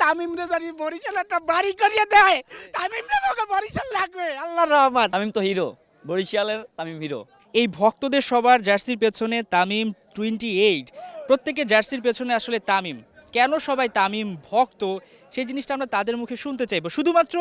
তামিমরে জানি বরিশাল একটা বাড়ি করিয়ে দেয়। তামিমরে আমাকে বরিশাল লাগবে, আল্লাহর রহমান। তামিম তো হিরো, বরিশালের তামিম হিরো। এই ভক্তদের সবার জার্সির পেছনে তামিম 28, প্রত্যেকের জার্সির পেছনে আসলে তামিম। কেন সবাই তামিম ভক্ত সেই জিনিসটা আমরা তাদের মুখে শুনতে চাইবো। শুধুমাত্র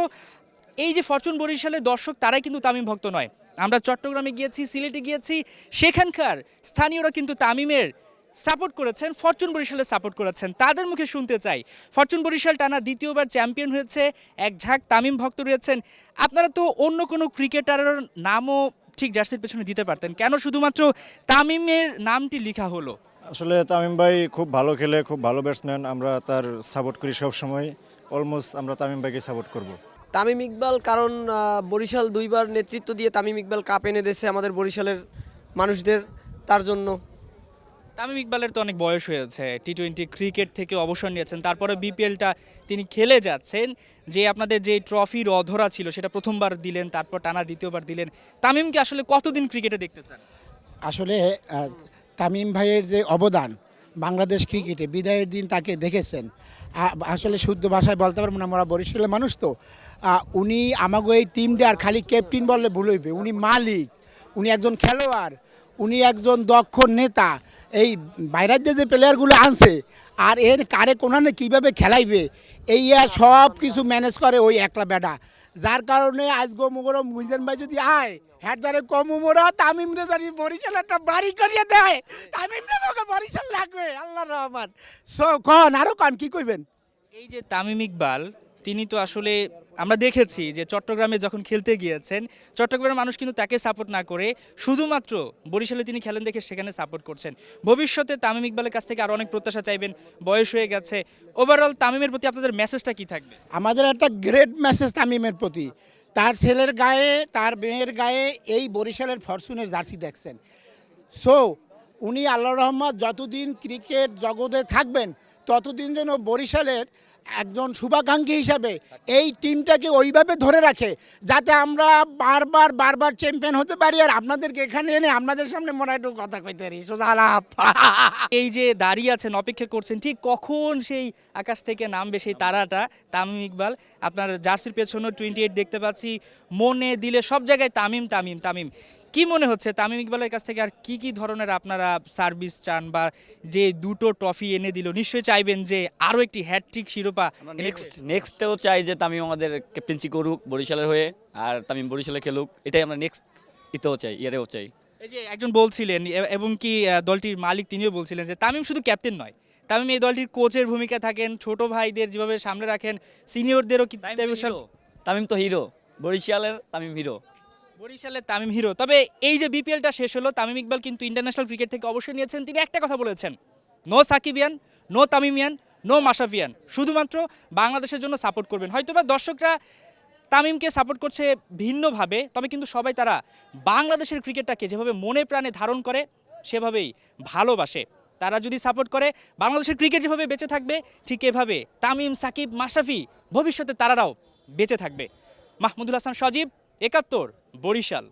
এই যে ফরচুন বরিশালের দর্শক তারাই কিন্তু তামিম ভক্ত নয়। আমরা চট্টগ্রামে গিয়েছি, সিলেটে গিয়েছি, সেখানকার স্থানীয়রা কিন্তু তামিমের সাপোর্ট করেছেন, ফরচুন বরিশালের সাপোর্ট করেছেন। তাদের মুখে শুনতে চাই। ফরচুন বরিশাল টানা দ্বিতীয়বার চ্যাম্পিয়ন হয়েছে, এক ঝাঁক তামিম ভক্ত রয়েছেন। আপনারা তো অন্য কোনো ক্রিকেটারের নামও ঠিক জার্সির পেছনে দিতে পারতেন, কেন শুধুমাত্র তামিমের নামটি লেখা হলো? আসলে তামিম ভাই খুব ভালো খেলে, খুব ভালো ব্যাটসম্যান। আমরা তার সাপোর্ট করি সব সময়। অলমোস্ট আমরা তামিম ভাইকে সাপোর্ট করব। তামিম ইকবাল, কারণ বরিশাল দুইবার নেতৃত্ব দিয়ে তামিম ইকবাল কাপ এনে দিয়েছে আমাদের বরিশালের মানুষদের, তার জন্য। তামিম ইকবালের তো অনেক বয়স হয়েছে, টি-20 ক্রিকেট থেকে অবসর নিয়েছেন, তারপরে বিপিএলটা তিনি খেলে যাচ্ছেন। যে আপনাদের যে ট্রফির অধরা ছিল সেটা প্রথমবার দিলেন, তারপর টানা দ্বিতীয়বার দিলেন। তামিমকে আসলে কতদিন ক্রিকেটে দেখতে চান? আসলে তামিম ভাইয়ের যে অবদান বাংলাদেশ ক্রিকেটে, বিদায়ের দিন তাকে দেখেছেন। আসলে শুদ্ধ ভাষায় বলতে পারবো না, আমরা বরিশালের মানুষ তো। উনি আমাকে এই টিমটা আর খালি ক্যাপ্টেন বললে ভুল হইবে। উনি মালিক, উনি একজন খেলোয়াড়, উনি একজন দক্ষ নেতা। এই বাইরের যে প্লেয়ারগুলো আনছে আর এর কারে কোনানে কীভাবে খেলাইবে এই সব কিছু ম্যানেজ করে ওই একলা বেটা। যার কারণে আজ গোমগর মুইজান ভাই যদি আয় হ্যাঁ ধরে কম উমরা তামিমরে জানি বরিশাল একটা বাড়ি করিয়ে দেয়। তামিমরে আমাকে বরিশাল লাগবে, আল্লাহর রহমান। কন আরো কন কি কইবেন? এই যে তামিম ইকবাল, তিনি তো আসলে আমরা দেখেছি যে চট্টগ্রামে যখন খেলতে গিয়েছেন, চট্টগ্রামের মানুষ কিন্তু তাকে সাপোর্ট না করে শুধুমাত্র বরিশালে তিনি খেলেন দেখে সেখানে সাপোর্ট করছেন। ভবিষ্যতে তামিম ইকবালের কাছ থেকে আরও অনেক প্রত্যাশা চাইবেন, বয়স হয়ে গেছে। ওভারঅল তামিমের প্রতি আপনাদের মেসেজটা কি থাকবে? আমাদের একটা গ্রেট মেসেজ তামিমের প্রতি। তার ছেলের গায়ে, তার মেয়ের গায়ে এই বরিশালের ফরচুনের জার্সি দেখছেন। সো উনি আল্লাহর রহমত যতদিন ক্রিকেট জগতে থাকবেন ততদিন যেন বরিশালের একজন শুভাকাঙ্ক্ষী হিসাবে এই টিমটাকে ওইভাবে ধরে রাখে যাতে আমরা বারবার বারবার চ্যাম্পিয়ন হতে পারি আর আপনাদেরকে এখানে এনে আপনাদের সামনে মনে হয় একটু কথা কইতে পারি। সোজা আলাপ। এই যে দাঁড়িয়ে আছেন, অপেক্ষা করছেন ঠিক কখন সেই আকাশ থেকে নামবে সেই তারাটা তামিম ইকবাল। আপনার জার্সির পেছনে 28 দেখতে পাচ্ছি, মনে দিলে সব জায়গায় তামিম তামিম তামিম। কি মনে হচ্ছে তামিম ইকবালের কাছ থেকে আর কি কি ধরনের আপনারা সার্ভিস চান, বা যে দুটো ট্রফি এনে দিল নিশ্চয়ই চাইবেন যে আরও একটি হ্যাটট্রিক শিরোপা নেক্সটেও চাই যে তামিম আমাদের ক্যাপ্টেন্সি করুক বরিশালের হয়ে, আর তামিম বরিশালে খেলুক। এটাই আমরা নেক্সট ইতেও চাই, ইয়ারেও চাই। এই যে একজন বলছিলেন এবং কি দলটির মালিক তিনিও বলছিলেন যে তামিম শুধু ক্যাপ্টেন নয়, তামিম এই দলটির কোচের ভূমিকা থাকেন, ছোট ভাইদের যেভাবে সামনে রাখেন, সিনিয়রদেরও কি তামিম তো হিরো, বরিশালের তামিম হিরো। বরিশালের তামিম হিরো। তবে এই যে বিপিএলটা শেষ হলো, তামিম ইকবাল কিন্তু ইন্টারন্যাশনাল ক্রিকেট থেকে অবসর নিয়েছেন। তিনি একটা কথা বলেছেন, নো সাকিবিয়ান, নো তামিমিয়ান, নো মাশরাফিয়ান, শুধুমাত্র বাংলাদেশের জন্য সাপোর্ট করবেন। হয়তোবা দর্শকরা তামিমকে সাপোর্ট করছে ভিন্নভাবে, তবে কিন্তু সবাই তারা বাংলাদেশের ক্রিকেটটাকে যেভাবে মনে প্রাণে ধারণ করে সেভাবেই ভালোবাসে। তারা যদি সাপোর্ট করে বাংলাদেশের ক্রিকেট যেভাবে বেঁচে থাকবে, ঠিক এভাবে তামিম, সাকিব, মাশরাফি ভবিষ্যতে তারাও বেঁচে থাকবে। মাহমুদুল হাসান সজীব, ৭১, বরিশাল।